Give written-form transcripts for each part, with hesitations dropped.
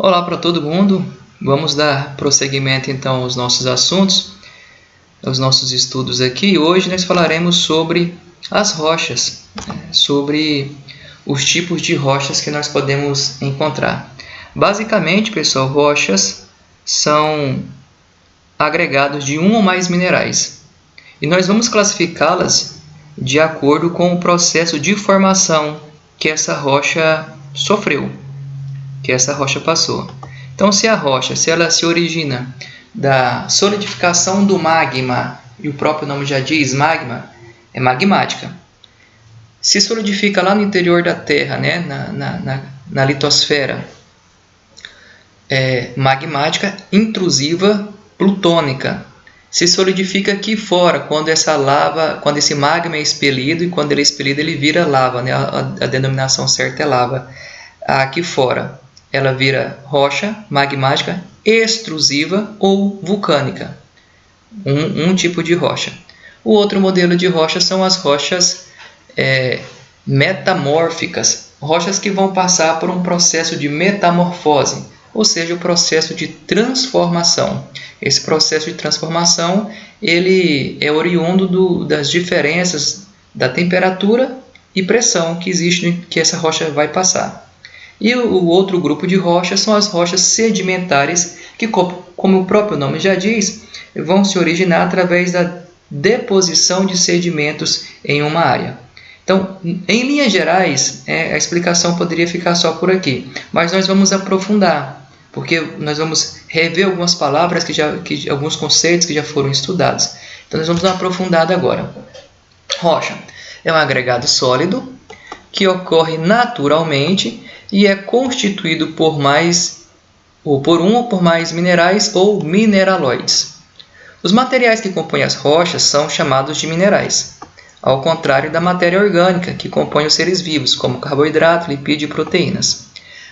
Olá para todo mundo, vamos dar prosseguimento então aos nossos assuntos, aos nossos estudos aqui. Hoje nós falaremos sobre as rochas, sobre os tipos de rochas que nós podemos encontrar. Basicamente, pessoal, rochas são agregados de um ou mais minerais e nós vamos classificá-las de acordo com o processo de formação que essa rocha sofreu, que essa rocha passou. Então, se ela se origina da solidificação do magma, e o próprio nome já diz, magma, é magmática. Se solidifica lá no interior da Terra, né, na litosfera, é magmática intrusiva plutônica. Se solidifica aqui fora, quando esse magma é expelido, e quando ele é expelido ele vira lava, né? A denominação certa é lava. Aqui fora ela vira rocha magmática extrusiva ou vulcânica, um tipo de rocha. O outro modelo de rocha são as rochas metamórficas, rochas que vão passar por um processo de metamorfose, ou seja, o processo de transformação. Esse processo de transformação ele é oriundo das diferenças da temperatura e pressão que existe, que essa rocha vai passar. E o outro grupo de rochas são as rochas sedimentares, que, como o próprio nome já diz, vão se originar através da deposição de sedimentos em uma área. Então, em linhas gerais, a explicação poderia ficar só por aqui, mas nós vamos aprofundar, porque nós vamos rever algumas palavras, alguns conceitos que já foram estudados. Então, nós vamos dar uma aprofundada agora. Rocha é um agregado sólido que ocorre naturalmente e é constituído por um ou por mais minerais ou mineraloides. Os materiais que compõem as rochas são chamados de minerais, ao contrário da matéria orgânica, que compõe os seres vivos, como carboidrato, lipídio e proteínas.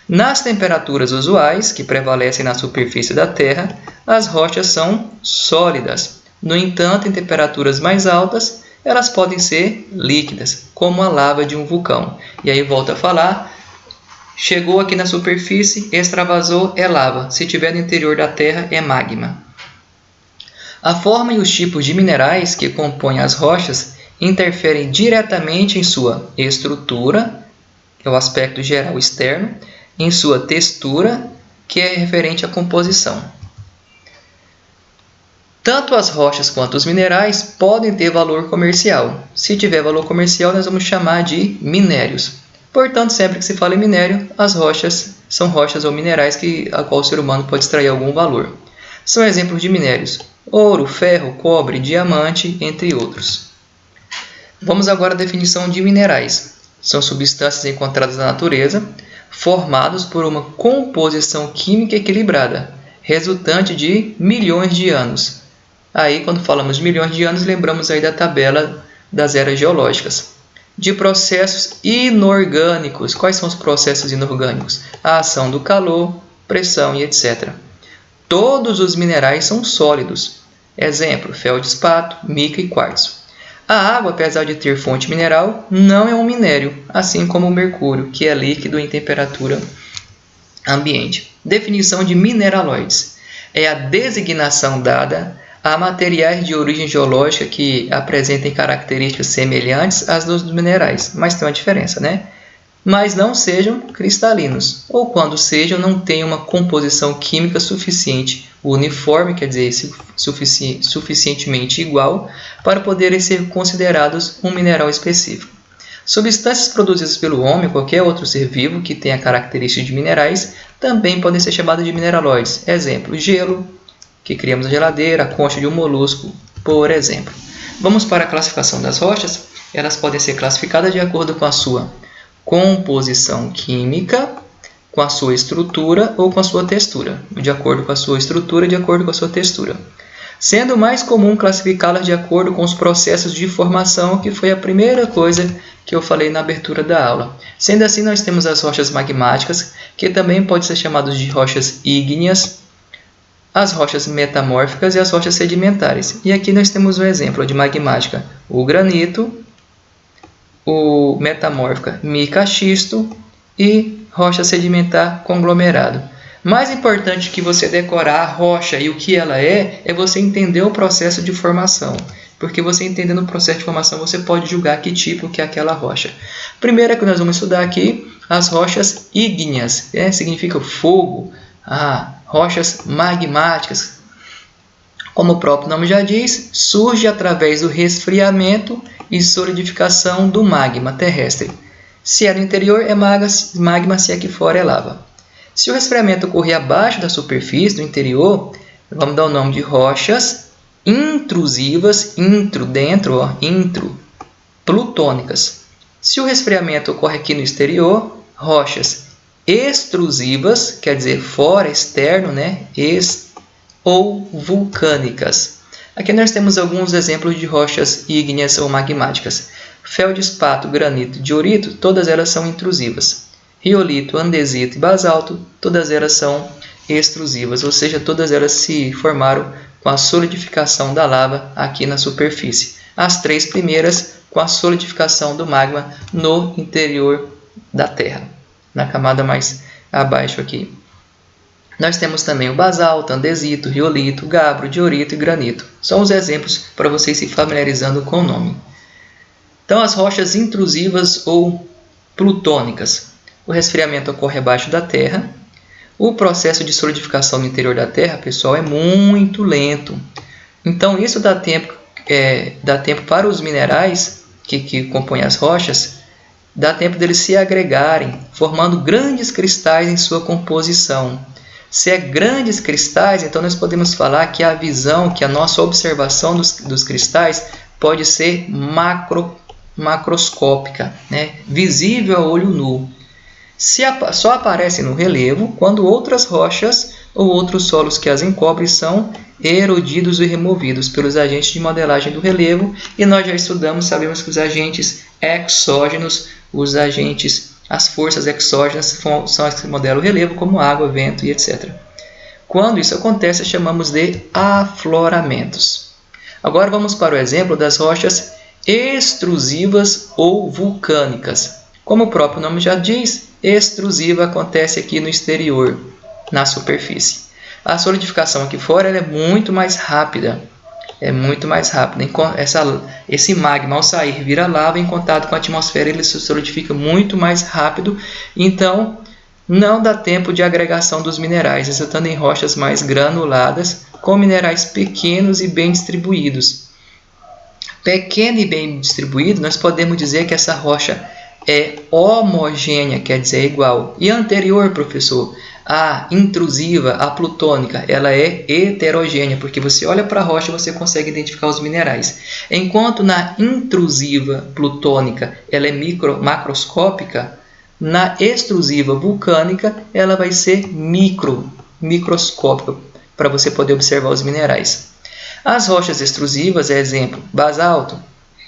Nas temperaturas usuais, que prevalecem na superfície da Terra, as rochas são sólidas. No entanto, em temperaturas mais altas, elas podem ser líquidas, como a lava de um vulcão. E aí volto a falar, chegou aqui na superfície, extravasou, é lava. Se estiver no interior da Terra, é magma. A forma e os tipos de minerais que compõem as rochas interferem diretamente em sua estrutura, que é o aspecto geral externo, em sua textura, que é referente à composição. Tanto as rochas quanto os minerais podem ter valor comercial. Se tiver valor comercial, nós vamos chamar de minérios. Portanto, sempre que se fala em minério, as rochas são rochas ou minerais a qual o ser humano pode extrair algum valor. São exemplos de minérios: ouro, ferro, cobre, diamante, entre outros. Vamos agora à definição de minerais. São substâncias encontradas na natureza, formados por uma composição química equilibrada, resultante de milhões de anos. Aí, quando falamos de milhões de anos, lembramos aí da tabela das eras geológicas. De processos inorgânicos. Quais são os processos inorgânicos? A ação do calor, pressão e etc. Todos os minerais são sólidos. Exemplo, feldespato, mica e quartzo. A água, apesar de ter fonte mineral, não é um minério, assim como o mercúrio, que é líquido em temperatura ambiente. Definição de mineraloides. É a designação dada a materiais de origem geológica que apresentem características semelhantes às dos minerais, mas tem uma diferença, né? Mas não sejam cristalinos, ou quando sejam, não tenham uma composição química suficiente, uniforme, quer dizer, suficientemente igual, para poderem ser considerados um mineral específico. Substâncias produzidas pelo homem ou qualquer outro ser vivo que tenha características de minerais também podem ser chamadas de mineraloides. Exemplo, gelo, que criamos na geladeira, a concha de um molusco, por exemplo. Vamos para a classificação das rochas. Elas podem ser classificadas de acordo com a sua composição química, com a sua estrutura ou com a sua textura. De acordo com a sua estrutura, de acordo com a sua textura. Sendo mais comum classificá-las de acordo com os processos de formação, que foi a primeira coisa que eu falei na abertura da aula. Sendo assim, nós temos as rochas magmáticas, que também podem ser chamadas de rochas ígneas, as rochas metamórficas e as rochas sedimentares. E aqui nós temos um exemplo de magmática: o granito, o metamórfica mica-xisto e rocha sedimentar conglomerado. Mais importante que você decorar a rocha e o que ela é você entender o processo de formação. Porque você entendendo o processo de formação, você pode julgar que tipo que é aquela rocha. Primeira que nós vamos estudar aqui, as rochas ígneas, significa fogo, rochas magmáticas. Como o próprio nome já diz, surge através do resfriamento e solidificação do magma terrestre. Se é no interior, é magma, se aqui fora é lava. Se o resfriamento ocorrer abaixo da superfície do interior, vamos dar o nome de rochas intrusivas, plutônicas. Se o resfriamento ocorre aqui no exterior, rochas extrusivas, quer dizer fora, externo, ou vulcânicas. Aqui nós temos alguns exemplos de rochas ígneas ou magmáticas. Feldespato, granito, diorito, todas elas são intrusivas. Riolito, andesito e basalto, todas elas são extrusivas, ou seja, todas elas se formaram com a solidificação da lava aqui na superfície. As três primeiras com a solidificação do magma no interior da Terra, na camada mais abaixo aqui. Nós temos também o basalto, andesito, riolito, gabbro, diorito e granito. São os exemplos para vocês se familiarizando com o nome. Então, as rochas intrusivas ou plutônicas. O resfriamento ocorre abaixo da Terra. O processo de solidificação no interior da Terra, pessoal, é muito lento. Então, isso dá tempo para os minerais que compõem as rochas, dá tempo deles se agregarem, formando grandes cristais em sua composição. Se é grandes cristais, então nós podemos falar que a visão, que a nossa observação dos cristais pode ser macroscópica, visível a olho nu. Só aparecem no relevo quando outras rochas ou outros solos que as encobrem são erodidos e removidos pelos agentes de modelagem do relevo, e nós já estudamos, sabemos que os agentes exógenos, as forças exógenas são as que modelam o relevo, como água, vento e etc. Quando isso acontece, chamamos de afloramentos. Agora vamos para o exemplo das rochas extrusivas ou vulcânicas. Como o próprio nome já diz, extrusiva acontece aqui no exterior, na superfície. A solidificação aqui fora é muito mais rápida. Esse magma, ao sair, vira lava, em contato com a atmosfera, ele se solidifica muito mais rápido. Então, não dá tempo de agregação dos minerais, resultando em rochas mais granuladas, com minerais pequenos e bem distribuídos. Pequeno e bem distribuído, nós podemos dizer que essa rocha é homogênea, quer dizer igual. E a anterior, professor, a intrusiva, a plutônica, ela é heterogênea, porque você olha para a rocha e você consegue identificar os minerais. Enquanto na intrusiva plutônica ela é macroscópica, na extrusiva vulcânica ela vai ser microscópica, para você poder observar os minerais. As rochas extrusivas, exemplo, basalto,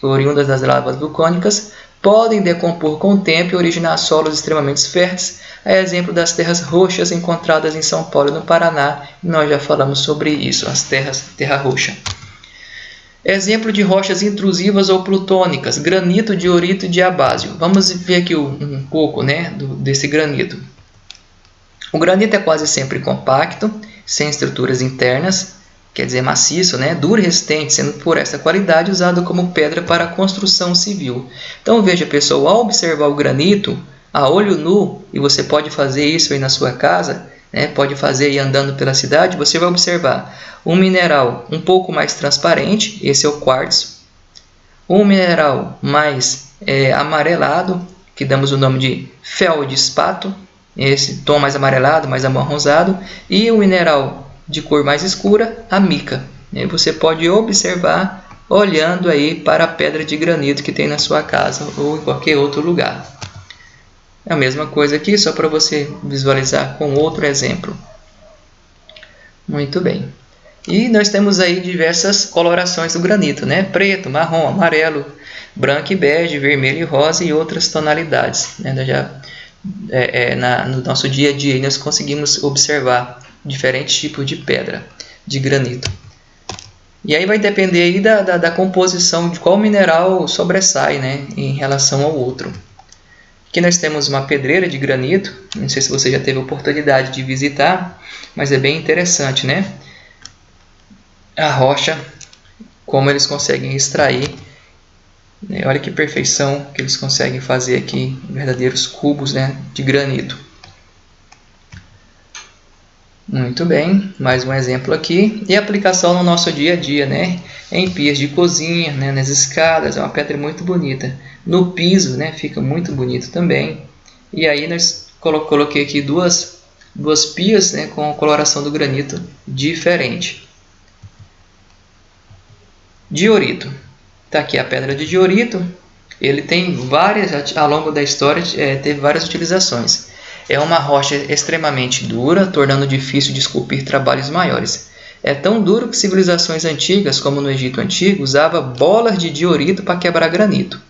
oriundas das lavas vulcânicas, podem decompor com o tempo e originar solos extremamente férteis, é exemplo das terras roxas encontradas em São Paulo e no Paraná. Nós já falamos sobre isso, as terra roxa. Exemplo de rochas intrusivas ou plutônicas, granito, diorito e diabásio. Vamos ver aqui um pouco desse granito. O granito é quase sempre compacto, sem estruturas internas, quer dizer maciço, duro e resistente, sendo por essa qualidade usado como pedra para construção civil. Então veja, pessoal, ao observar o granito a olho nu, e você pode fazer isso aí na sua casa, pode fazer aí andando pela cidade, você vai observar um mineral um pouco mais transparente, esse é o quartzo, um mineral mais amarelado, que damos o nome de feldespato, esse tom mais amarelado, mais amarronzado, e o mineral de cor mais escura, a mica. Você pode observar olhando aí para a pedra de granito que tem na sua casa ou em qualquer outro lugar. É a mesma coisa aqui, só para você visualizar com outro exemplo. Muito bem. E nós temos aí diversas colorações do granito, preto, marrom, amarelo, branco e bege, vermelho e rosa e outras tonalidades. No nosso dia a dia nós conseguimos observar diferentes tipos de pedra, de granito. E aí vai depender aí da composição, de qual mineral sobressai em relação ao outro. Aqui nós temos uma pedreira de granito, não sei se você já teve a oportunidade de visitar, mas é bem interessante, né? A rocha, como eles conseguem extrair, né? Olha que perfeição que eles conseguem fazer aqui, verdadeiros cubos, né, de granito. Muito bem, mais um exemplo aqui. E a aplicação no nosso dia a dia, né? Em pias de cozinha, né? Nas escadas, é uma pedra muito bonita. No piso, né? Fica muito bonito também. E aí nós coloquei aqui duas pias, né? Com a coloração do granito diferente. Diorito. Está aqui a pedra de diorito. Ele tem várias, ao longo da história, teve várias utilizações. É uma rocha extremamente dura, tornando difícil de esculpir trabalhos maiores. É tão duro que civilizações antigas, como no Egito Antigo, usavam bolas de diorito para quebrar granito.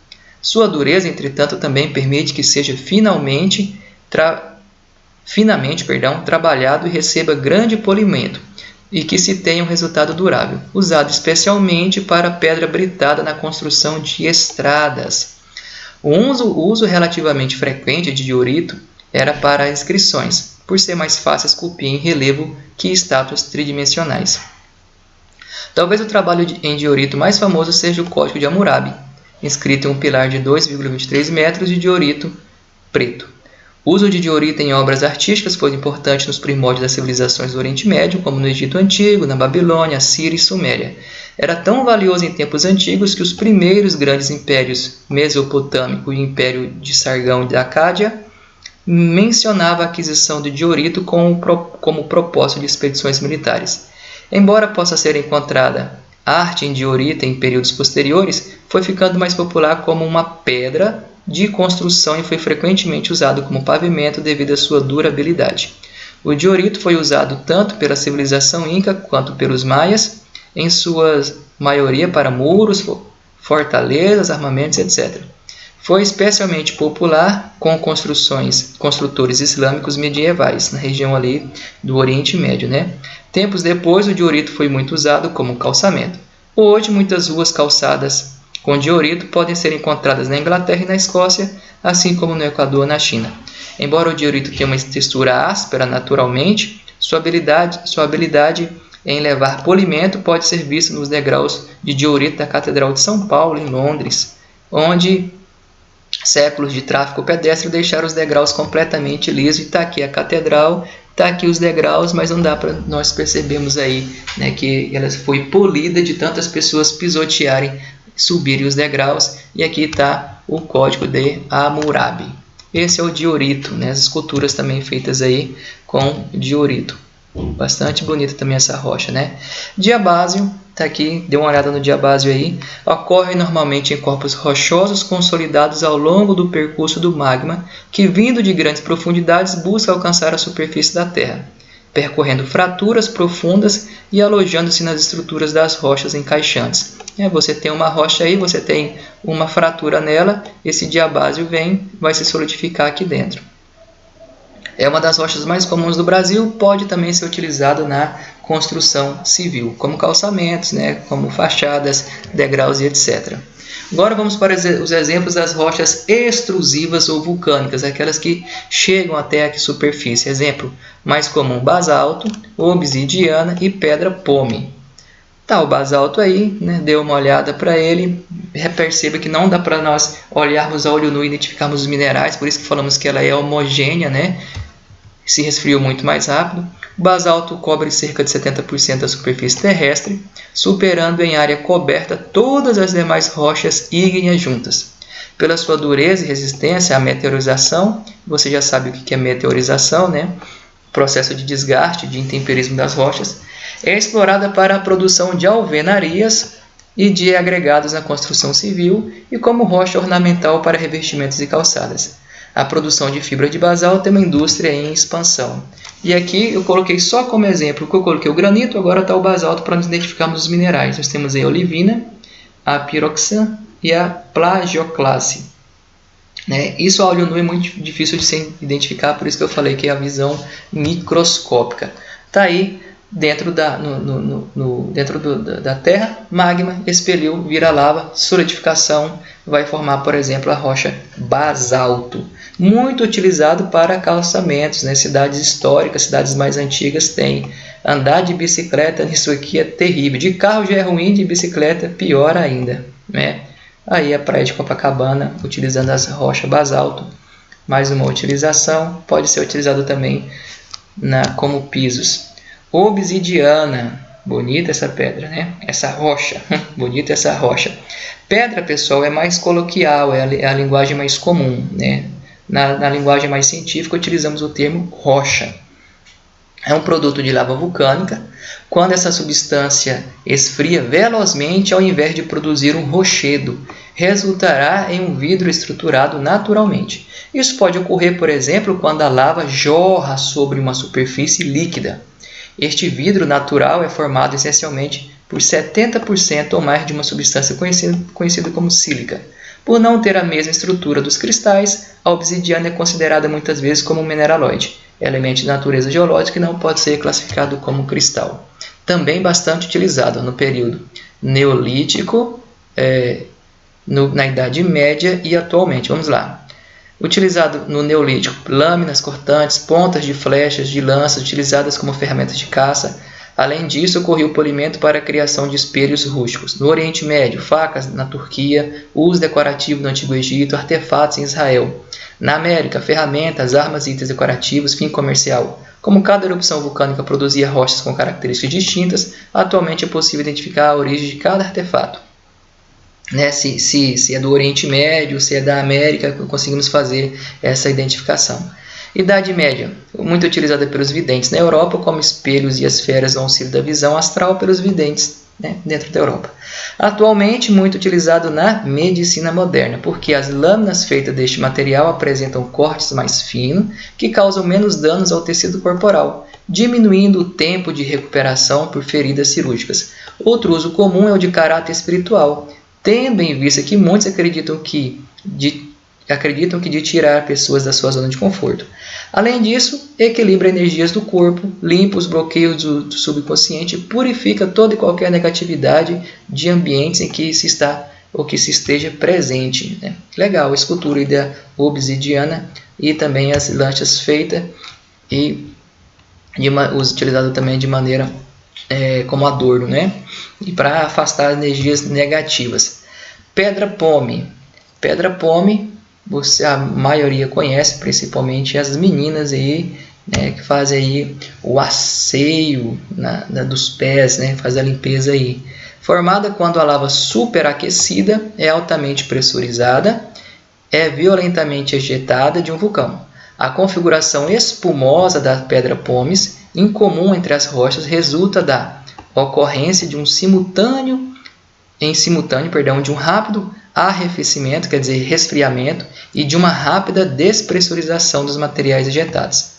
Sua dureza, entretanto, também permite que seja finamente trabalhado e receba grande polimento, e que se tenha um resultado durável, usado especialmente para pedra britada na construção de estradas. O uso relativamente frequente de diorito era para inscrições, por ser mais fácil esculpir em relevo que estátuas tridimensionais. Talvez o trabalho em diorito mais famoso seja o Código de Hammurabi, inscrito em um pilar de 2,23 metros de diorito preto. O uso de diorito em obras artísticas foi importante nos primórdios das civilizações do Oriente Médio, como no Egito Antigo, na Babilônia, Síria e Suméria. Era tão valioso em tempos antigos que os primeiros grandes impérios, Mesopotâmico e o Império de Sargão da Acádia, mencionava a aquisição de diorito como propósito de expedições militares. Embora possa ser encontrada arte em diorito em períodos posteriores, foi ficando mais popular como uma pedra de construção e foi frequentemente usado como pavimento devido à sua durabilidade. O diorito foi usado tanto pela civilização inca quanto pelos maias, em sua maioria para muros, fortalezas, armamentos, etc. Foi especialmente popular com construtores islâmicos medievais, na região ali do Oriente Médio, né? Tempos depois, o diorito foi muito usado como calçamento. Hoje, muitas ruas calçadas com diorito podem ser encontradas na Inglaterra e na Escócia, assim como no Equador e na China. Embora o diorito tenha uma textura áspera naturalmente, sua habilidade em levar polimento pode ser vista nos degraus de diorito da Catedral de São Paulo, em Londres, onde séculos de tráfego pedestre deixaram os degraus completamente lisos. E está aqui a catedral, está aqui os degraus, mas não dá para nós percebermos aí, né, que ela foi polida de tantas pessoas pisotearem, subirem os degraus. E aqui está o Código de Hammurabi. Esse é o diorito, né, as esculturas também feitas aí com diorito. Bastante bonita também essa rocha, né? Diabásio, tá aqui, dê uma olhada no diabásio aí. Ocorre normalmente em corpos rochosos consolidados ao longo do percurso do magma, que vindo de grandes profundidades busca alcançar a superfície da Terra, percorrendo fraturas profundas e alojando-se nas estruturas das rochas encaixantes. Você tem uma rocha aí, você tem uma fratura nela, esse diabásio vai se solidificar aqui dentro. É uma das rochas mais comuns do Brasil, pode também ser utilizado na construção civil, como calçamentos, né, como fachadas, degraus e etc. Agora vamos para os exemplos das rochas extrusivas ou vulcânicas, aquelas que chegam até a superfície. Exemplo mais comum: basalto, obsidiana e pedra pome. Tá o basalto aí, né? Dê uma olhada para ele, perceba que não dá para nós olharmos a olho nu e identificarmos os minerais, por isso que falamos que ela é homogênea, né? Se resfriou muito mais rápido. O basalto cobre cerca de 70% da superfície terrestre, superando em área coberta todas as demais rochas ígneas juntas. Pela sua dureza e resistência à meteorização, você já sabe o que é meteorização, né? Processo de desgaste, de intemperismo das rochas, é explorada para a produção de alvenarias e de agregados na construção civil e como rocha ornamental para revestimentos e calçadas. A produção de fibra de basalto é uma indústria em expansão. E aqui eu coloquei só como exemplo que eu coloquei o granito, agora está o basalto para nós identificarmos os minerais. Nós temos aí a olivina, a piroxã e a plagioclase. Isso a olho nu é muito difícil de se identificar, por isso que eu falei que é a visão microscópica. Está aí dentro da terra, magma, expeliu, vira lava, solidificação, vai formar, por exemplo, a rocha basalto. Muito utilizado para calçamentos, né? Cidades históricas, cidades mais antigas têm. Andar de bicicleta nisso aqui é terrível. De carro já é ruim, de bicicleta pior ainda, né? Aí a praia de Copacabana, utilizando as rochas basalto. Mais uma utilização, pode ser utilizado também como pisos. Obsidiana, bonita essa pedra, né? Essa rocha, bonita essa rocha. Pedra, pessoal, é mais coloquial, é a linguagem mais comum, né? Na linguagem mais científica, utilizamos o termo rocha. É um produto de lava vulcânica, quando essa substância esfria velozmente ao invés de produzir um rochedo, resultará em um vidro estruturado naturalmente. Isso pode ocorrer, por exemplo, quando a lava jorra sobre uma superfície líquida. Este vidro natural é formado essencialmente por 70% ou mais de uma substância conhecida como sílica. Por não ter a mesma estrutura dos cristais, a obsidiana é considerada muitas vezes como um mineraloide, elemento de natureza geológica que não pode ser classificado como cristal. Também bastante utilizado no período neolítico, na Idade Média e atualmente. Vamos lá. Utilizado no Neolítico, lâminas cortantes, pontas de flechas, de lanças utilizadas como ferramentas de caça. Além disso, ocorreu o polimento para a criação de espelhos rústicos. No Oriente Médio, facas na Turquia, uso decorativo no Antigo Egito, artefatos em Israel. Na América, ferramentas, armas e itens decorativos, fim comercial. Como cada erupção vulcânica produzia rochas com características distintas, atualmente é possível identificar a origem de cada artefato. Né? Se é do Oriente Médio, se é da América, conseguimos fazer essa identificação. Idade Média, muito utilizada pelos videntes na Europa, como espelhos e esferas no auxílio da visão astral pelos videntes, né, dentro da Europa. Atualmente, muito utilizado na medicina moderna, porque as lâminas feitas deste material apresentam cortes mais finos, que causam menos danos ao tecido corporal, diminuindo o tempo de recuperação por feridas cirúrgicas. Outro uso comum é o de caráter espiritual, tendo em vista que muitos acreditam que de tirar pessoas da sua zona de conforto. Além disso, equilibra energias do corpo, limpa os bloqueios do subconsciente, purifica toda e qualquer negatividade de ambientes em que se está ou que se esteja presente. Né? Legal, a escultura da obsidiana e também as lanchas feitas e utilizado também de maneira como adorno, né? E para afastar energias negativas. Pedra pome. Pedra pome, a maioria conhece, principalmente as meninas aí, né, que fazem aí o asseio dos pés, né, faz a limpeza aí. Formada quando a lava superaquecida é altamente pressurizada, é violentamente ejetada de um vulcão. A configuração espumosa da pedra pomes, incomum entre as rochas, resulta da ocorrência de um de um rápido arrefecimento, quer dizer, resfriamento, e de uma rápida despressurização dos materiais ejetados.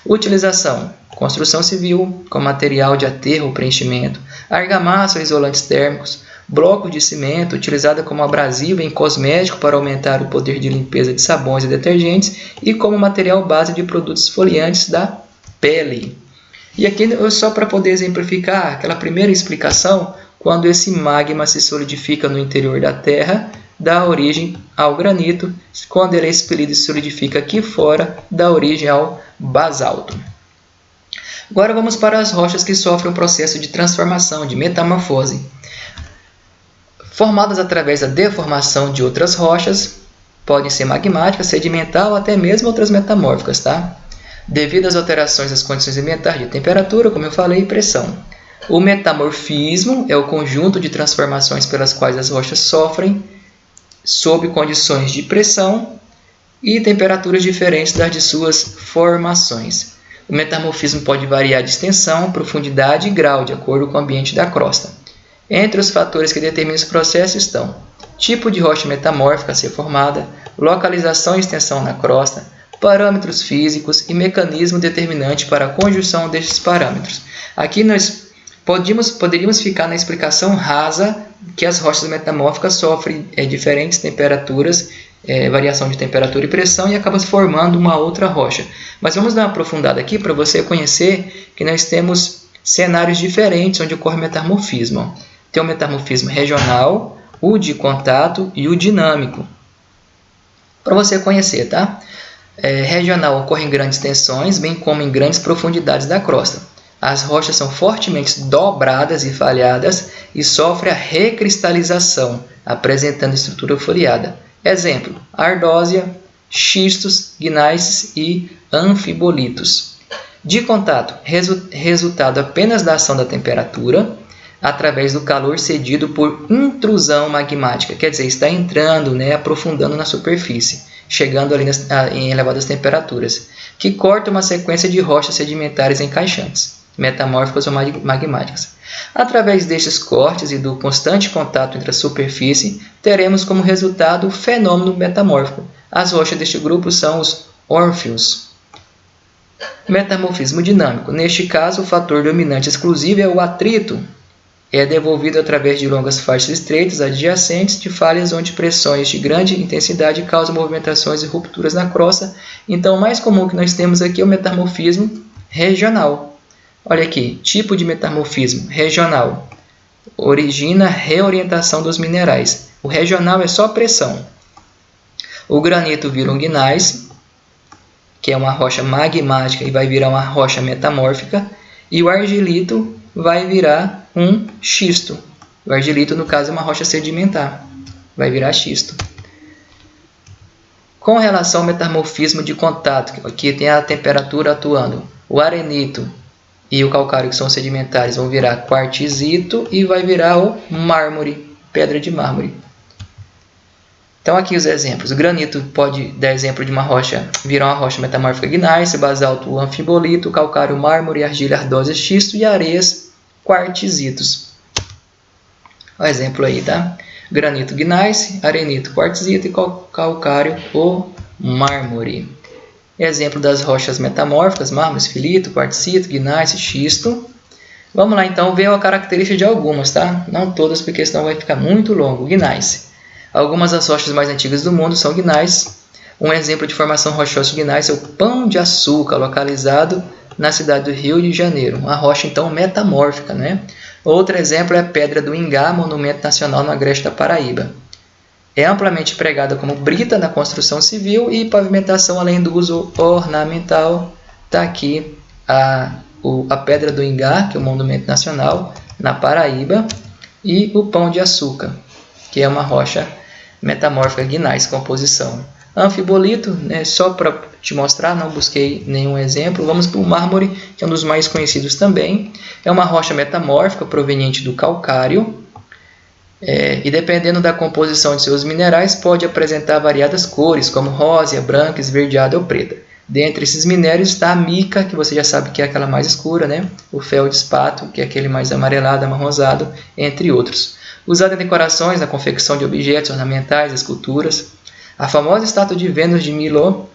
Utilização: construção civil, com material de aterro ou preenchimento, argamassa ou isolantes térmicos, bloco de cimento, utilizada como abrasivo em cosmético para aumentar o poder de limpeza de sabões e detergentes, e como material base de produtos esfoliantes da pele. E aqui, só para poder exemplificar aquela primeira explicação, quando esse magma se solidifica no interior da Terra, dá origem ao granito. Quando ele é expelido e se solidifica aqui fora, dá origem ao basalto. Agora vamos para as rochas que sofrem um processo de transformação, de metamorfose. Formadas através da deformação de outras rochas, podem ser magmáticas, sedimentar ou até mesmo outras metamórficas, tá? Devido às alterações das condições ambientais de temperatura, como eu falei, e pressão. O metamorfismo é o conjunto de transformações pelas quais as rochas sofrem sob condições de pressão e temperaturas diferentes das de suas formações. O metamorfismo pode variar de extensão, profundidade e grau, de acordo com o ambiente da crosta. Entre os fatores que determinam esse processo estão tipo de rocha metamórfica a ser formada, localização e extensão na crosta, parâmetros físicos e mecanismo determinante para a conjunção destes parâmetros. Aqui nós poderíamos ficar na explicação rasa que as rochas metamórficas sofrem diferentes temperaturas, variação de temperatura e pressão, e acabam formando uma outra rocha. Mas vamos dar uma aprofundada aqui para você conhecer que nós temos cenários diferentes onde ocorre metamorfismo. Tem o metamorfismo regional, o de contato e o dinâmico. Para você conhecer, tá? Regional ocorre em grandes tensões, bem como em grandes profundidades da crosta. As rochas são fortemente dobradas e falhadas e sofrem a recristalização, apresentando estrutura foliada. Exemplo: ardósia, xistos, gnáisses e anfibolitos. De contato, resultado apenas da ação da temperatura, através do calor cedido por intrusão magmática, quer dizer, está entrando, aprofundando na superfície, chegando ali em elevadas temperaturas, que corta uma sequência de rochas sedimentares encaixantes, metamórficas ou magmáticas. Através destes cortes e do constante contato entre a superfície, teremos como resultado o fenômeno metamórfico. As rochas deste grupo são os órfeos. Metamorfismo dinâmico. Neste caso, o fator dominante exclusivo é o atrito. É devolvido através de longas faixas estreitas adjacentes de falhas onde pressões de grande intensidade causam movimentações e rupturas na crosta. Então, o mais comum que nós temos aqui é o metamorfismo regional. Olha aqui, tipo de metamorfismo regional. Origina reorientação dos minerais. O regional é só pressão. O granito vira um gneiss, que é uma rocha magmática e vai virar uma rocha metamórfica. E o argilito vai virar um xisto. O argilito, no caso, é uma rocha sedimentar. Vai virar xisto. Com relação ao metamorfismo de contato, aqui tem a temperatura atuando. O arenito e o calcário, que são sedimentares, vão virar quartzito e vai virar o mármore, pedra de mármore. Então, aqui os exemplos. O granito pode dar exemplo de uma rocha, virar uma rocha metamórfica gneiss, basalto, anfibolito, calcário, mármore, argila, ardósia, xisto e areias, quartzitos. O exemplo aí, tá? Granito, gneiss, arenito, quartzito e calcário, o mármore. Exemplo das rochas metamórficas: mármore, esfilito, quartzito, gneiss, xisto. Vamos lá, então, ver a característica de algumas, tá? Não todas, porque senão vai ficar muito longo. Gneiss. Algumas das rochas mais antigas do mundo são gneiss. Um exemplo de formação rochosa de gneiss é o Pão de Açúcar, localizado na cidade do Rio de Janeiro. Uma rocha, então, metamórfica, né? Outro exemplo é a Pedra do Ingá, monumento nacional no Agreste da Paraíba. É amplamente empregada como brita na construção civil e pavimentação, além do uso ornamental. Está aqui a Pedra do Ingá, que é um monumento nacional na Paraíba, e o Pão de Açúcar, que é uma rocha metamórfica gneiss, composição. Anfibolito, só para te mostrar, não busquei nenhum exemplo. Vamos para o mármore, que é um dos mais conhecidos também. É uma rocha metamórfica proveniente do calcário. E dependendo da composição de seus minerais, pode apresentar variadas cores, como rósea, branca, esverdeada ou preta. Dentre esses minérios está a mica, que você já sabe que é aquela mais escura, o feldespato, que é aquele mais amarelado, amarronzado, entre outros. Usado em decorações, na confecção de objetos ornamentais, esculturas. A famosa estátua de Vênus de Milo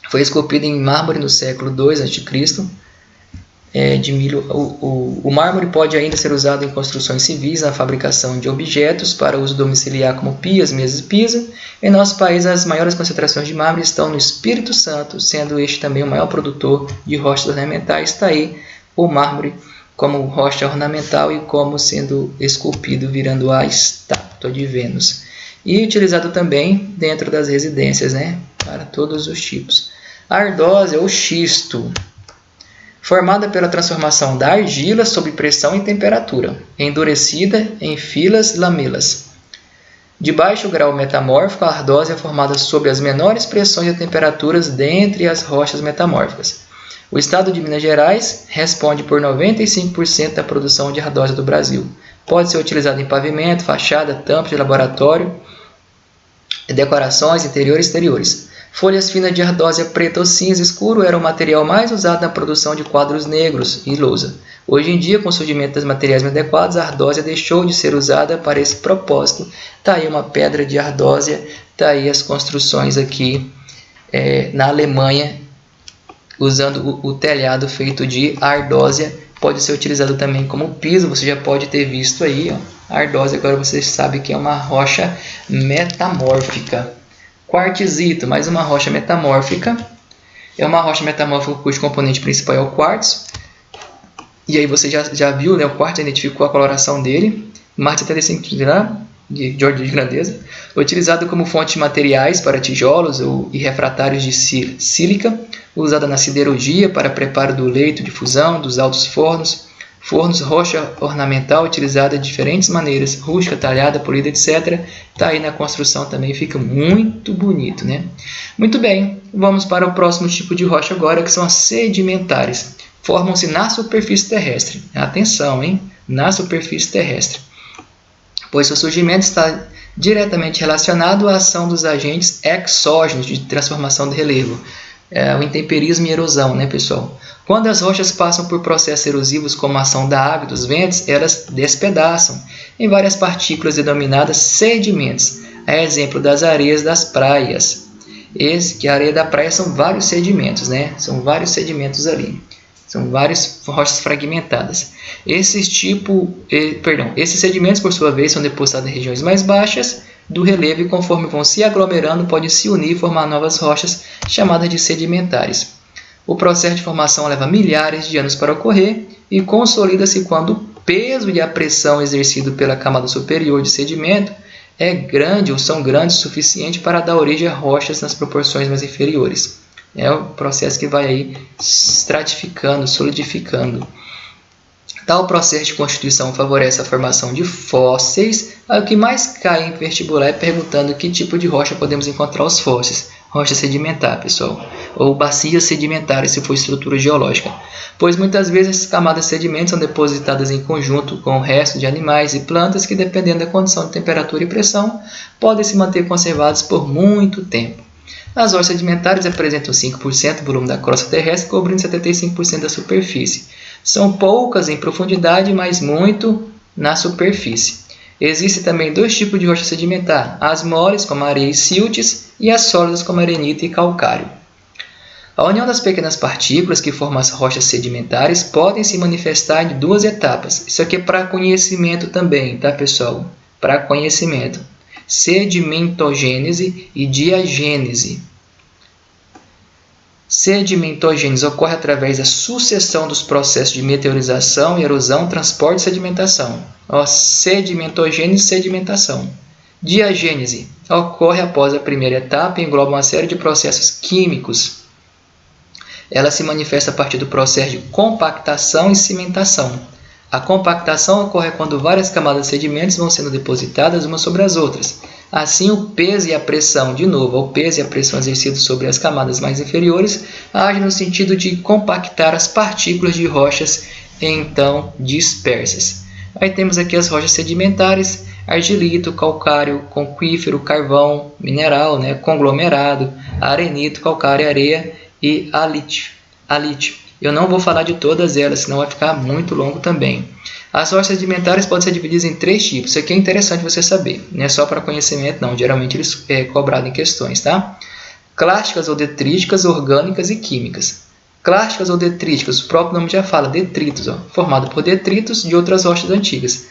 foi esculpida em mármore no século II a.C. O mármore pode ainda ser usado em construções civis, na fabricação de objetos para uso domiciliar, como pias, mesas e pisa. Em nosso país, as maiores concentrações de mármore estão no Espírito Santo, sendo este também o maior produtor de rochas ornamentais. Está aí o mármore como rocha ornamental e como sendo esculpido, virando a estátua de Vênus. E utilizado também dentro das residências, para todos os tipos. A ardósia ou xisto, formada pela transformação da argila sob pressão e temperatura, endurecida em filas lamelas. De baixo grau metamórfico, a ardósia é formada sob as menores pressões e temperaturas dentre as rochas metamórficas. O estado de Minas Gerais responde por 95% da produção de ardósia do Brasil. Pode ser utilizado em pavimento, fachada, tampas de laboratório, decorações interiores e exteriores. Folhas finas de ardósia preta ou cinza escuro eram o material mais usado na produção de quadros negros e lousa. Hoje em dia, com o surgimento dos materiais mais adequados, a ardósia deixou de ser usada para esse propósito. Está aí uma pedra de ardósia, está aí as construções aqui na Alemanha, usando o telhado feito de ardósia. Pode ser utilizado também como piso, você já pode ter visto aí, a ardósia. Agora você sabe que é uma rocha metamórfica. Quartzito, mais uma rocha metamórfica. É uma rocha metamórfica cujo componente principal é o quartzo. E aí você já viu, né, o quartzo identificou a coloração dele, mais de 75 gramas de ordem de grandeza, utilizado como fonte de materiais para tijolos e refratários de sílica, usada na siderurgia para preparo do leito de fusão, dos altos fornos, rocha ornamental utilizada de diferentes maneiras, rústica, talhada, polida, etc. Está aí na construção também, fica muito bonito, né? Muito bem, vamos para o próximo tipo de rocha agora, que são as sedimentares. Formam-se na superfície terrestre. Atenção, hein? Na superfície terrestre. Pois seu surgimento está diretamente relacionado à ação dos agentes exógenos de transformação de relevo, o intemperismo e erosão, né, pessoal? Quando as rochas passam por processos erosivos como a ação da água e dos ventos, elas despedaçam em várias partículas denominadas sedimentos, a exemplo das areias das praias. Que a areia da praia são vários sedimentos, né? São vários sedimentos ali. São várias rochas fragmentadas. Esses sedimentos, por sua vez, são depositados em regiões mais baixas do relevo e, conforme vão se aglomerando, podem se unir e formar novas rochas chamadas de sedimentares. O processo de formação leva milhares de anos para ocorrer e consolida-se quando o peso e a pressão exercido pela camada superior de sedimento é grande ou são grandes o suficiente para dar origem a rochas nas proporções mais inferiores. É o processo que vai aí estratificando, solidificando. Tal processo de constituição favorece a formação de fósseis. O que mais cai em vestibular é perguntando que tipo de rocha podemos encontrar os fósseis. Rocha sedimentar, pessoal, ou bacias sedimentares, se for estrutura geológica, pois muitas vezes essas camadas de sedimentos são depositadas em conjunto com o resto de animais e plantas que, dependendo da condição de temperatura e pressão, podem se manter conservados por muito tempo. As rochas sedimentares apresentam 5% do volume da crosta terrestre, cobrindo 75% da superfície. São poucas em profundidade, mas muito na superfície. Existem também dois tipos de rocha sedimentar, as moles, como areia e siltes, e as sólidas, como arenita e calcário. A união das pequenas partículas que formam as rochas sedimentares podem se manifestar em duas etapas. Isso aqui é para conhecimento também, tá, pessoal? Para conhecimento. Sedimentogênese e diagênese. Sedimentogênese ocorre através da sucessão dos processos de meteorização, erosão, transporte e sedimentação. Sedimentogênese e sedimentação. Diagênese ocorre após a primeira etapa e engloba uma série de processos químicos. Ela se manifesta a partir do processo de compactação e cimentação. A compactação ocorre quando várias camadas de sedimentos vão sendo depositadas umas sobre as outras. Assim, o peso e a pressão, o peso e a pressão exercidos sobre as camadas mais inferiores agem no sentido de compactar as partículas de rochas então dispersas. Aí temos aqui as rochas sedimentares: argilito, calcário, conquífero, carvão, mineral, né, conglomerado, arenito, calcário, areia e alítio. Eu não vou falar de todas elas, senão vai ficar muito longo também. As rochas sedimentares podem ser divididas em três tipos. Isso aqui é interessante você saber. Não é só para conhecimento, não. Geralmente eles é cobrado em questões, tá? Clásticas ou detríticas, orgânicas e químicas. Clásticas ou detríticas, o próprio nome já fala, detritos, formado por detritos de outras rochas antigas.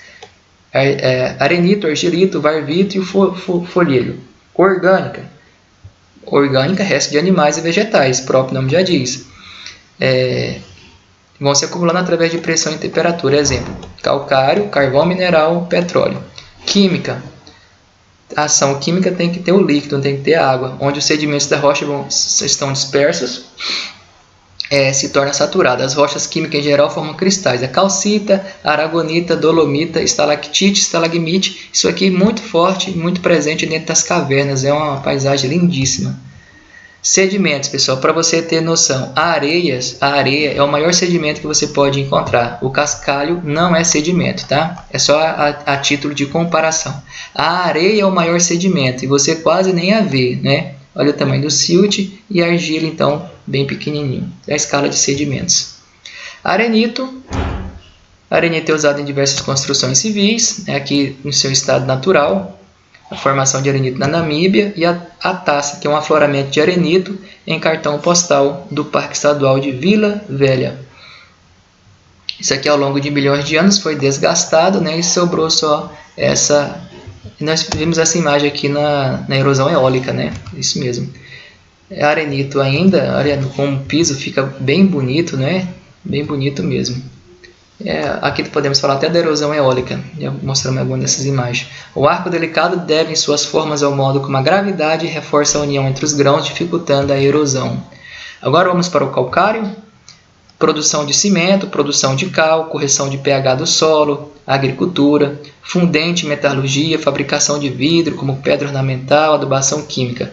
Arenito, argilito, varvito e o folheiro. Orgânica, resto de animais e vegetais, o próprio nome já diz. Vão se acumulando através de pressão e temperatura. Exemplo: calcário, carvão mineral, petróleo. Química. A ação química tem que ter o líquido, tem que ter água. Onde os sedimentos da rocha estão dispersos, se torna saturada. As rochas químicas em geral formam cristais. A calcita, aragonita, dolomita, estalactite, estalagmite. Isso aqui é muito forte, muito presente dentro das cavernas. É uma paisagem lindíssima. Sedimentos, pessoal, para você ter noção, a areia é o maior sedimento que você pode encontrar. O cascalho não é sedimento, tá? É só a título de comparação. A areia é o maior sedimento e você quase nem a vê, né? Olha o tamanho do silt e a argila, então, bem pequenininho. É a escala de sedimentos. Arenito é usado em diversas construções civis, aqui no seu estado natural. A formação de arenito na Namíbia e a taça, que é um afloramento de arenito em cartão postal do Parque Estadual de Vila Velha. Isso aqui ao longo de milhões de anos foi desgastado, né, e sobrou só essa. Nós vimos essa imagem aqui na erosão eólica, né? Isso mesmo. Arenito ainda, com o piso fica bem bonito, né? Bem bonito mesmo. Aqui podemos falar até da erosão eólica, já mostramos algumas dessas imagens. O arco delicado deve em suas formas ao modo como a gravidade reforça a união entre os grãos, dificultando a erosão. Agora vamos para o calcário. Produção de cimento, produção de cal, correção de pH do solo, agricultura, fundente, metalurgia, fabricação de vidro como pedra ornamental, adubação química.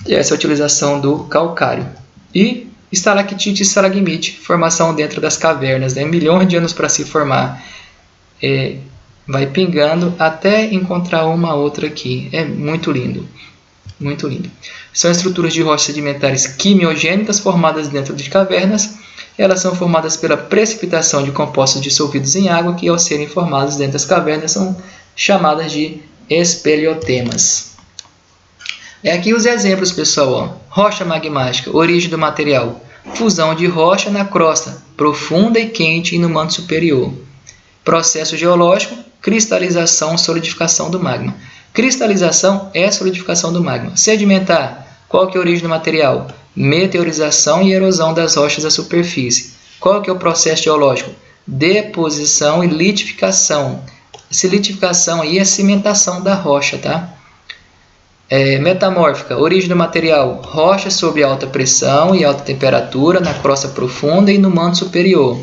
Essa é a utilização do calcário. E estalactite e estalagmite, formação dentro das cavernas, milhões de anos para se formar. Vai pingando até encontrar uma outra aqui. É muito lindo. Muito lindo. São estruturas de rochas sedimentares quimiogênicas formadas dentro de cavernas. Elas são formadas pela precipitação de compostos dissolvidos em água que, ao serem formados dentro das cavernas, são chamadas de espeleotemas. Aqui os exemplos, pessoal. Rocha magmática, origem do material. Fusão de rocha na crosta, profunda e quente e no manto superior. Processo geológico, cristalização, solidificação do magma. Cristalização é a solidificação do magma. Sedimentar, qual que é a origem do material? Meteorização e erosão das rochas à superfície. Qual que é o processo geológico? Deposição e litificação. Essa litificação aí é a cimentação da rocha, tá? Metamórfica, origem do material. Rocha sob alta pressão e alta temperatura na crosta profunda e no manto superior.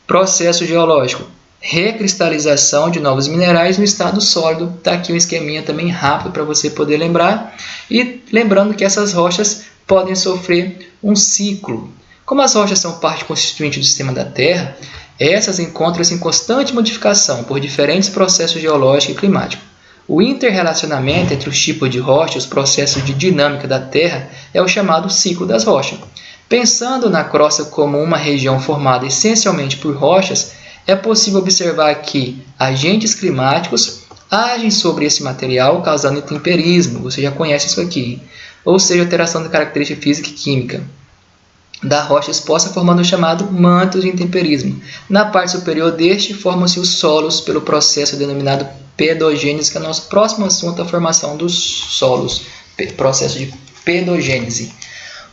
Processo geológico. Recristalização de novos minerais no estado sólido. Está aqui um esqueminha também rápido para você poder lembrar. E lembrando que essas rochas podem sofrer um ciclo. Como as rochas são parte constituinte do sistema da Terra, essas encontram-se em constante modificação por diferentes processos geológicos e climáticos. O interrelacionamento entre os tipos de rocha e os processos de dinâmica da Terra é o chamado ciclo das rochas. Pensando na crosta como uma região formada essencialmente por rochas, é possível observar que agentes climáticos agem sobre esse material, causando intemperismo. Você já conhece isso aqui. Ou seja, alteração da característica física e química da rocha exposta, formando o chamado manto de intemperismo. Na parte superior deste, formam-se os solos pelo processo denominado pedogênese, que é o nosso próximo assunto, a formação dos solos, processo de pedogênese.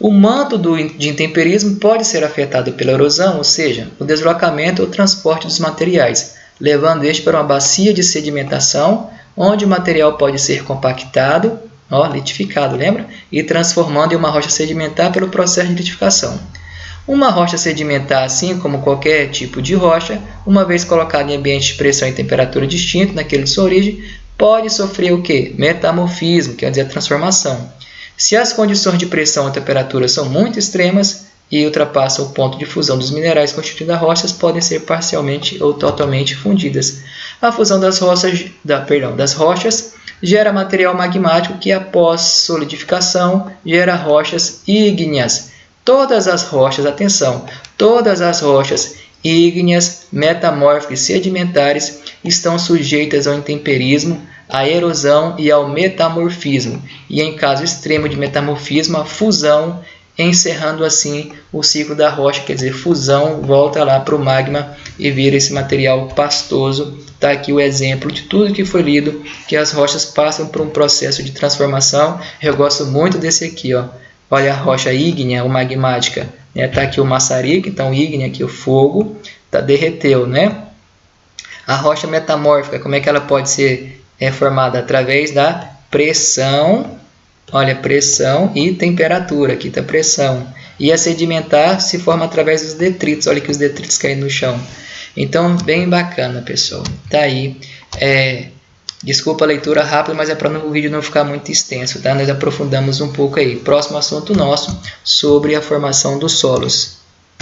O manto de intemperismo pode ser afetado pela erosão, ou seja, o deslocamento ou transporte dos materiais, levando este para uma bacia de sedimentação, onde o material pode ser compactado, litificado, lembra? E transformando em uma rocha sedimentar pelo processo de litificação. Uma rocha sedimentar, assim como qualquer tipo de rocha, uma vez colocada em ambiente de pressão e temperatura distinto naquele de sua origem, pode sofrer o quê? Metamorfismo, quer dizer, a transformação. Se as condições de pressão e temperatura são muito extremas e ultrapassam o ponto de fusão dos minerais constituindo as rochas, podem ser parcialmente ou totalmente fundidas. A fusão das rochas gera material magmático que, após solidificação, gera rochas ígneas. Todas as rochas, atenção, todas as rochas ígneas, metamórficas e sedimentares estão sujeitas ao intemperismo, à erosão e ao metamorfismo, e em caso extremo de metamorfismo, a fusão, encerrando assim o ciclo da rocha, quer dizer, fusão, volta lá para o magma e vira esse material pastoso. Está aqui o exemplo de tudo que foi lido, que as rochas passam por um processo de transformação. Eu gosto muito desse aqui, olha a rocha ígnea ou magmática, está aqui o maçarico, então ígnea aqui o fogo, derreteu, né? A rocha metamórfica, como é que ela pode ser formada? Através da pressão, olha, pressão e temperatura, aqui está pressão. E a sedimentar se forma através dos detritos, olha que os detritos caem no chão. Então, bem bacana, pessoal. Tá aí. Desculpa a leitura rápida, mas é para o vídeo não ficar muito extenso, tá? Nós aprofundamos um pouco aí. Próximo assunto nosso sobre a formação dos solos.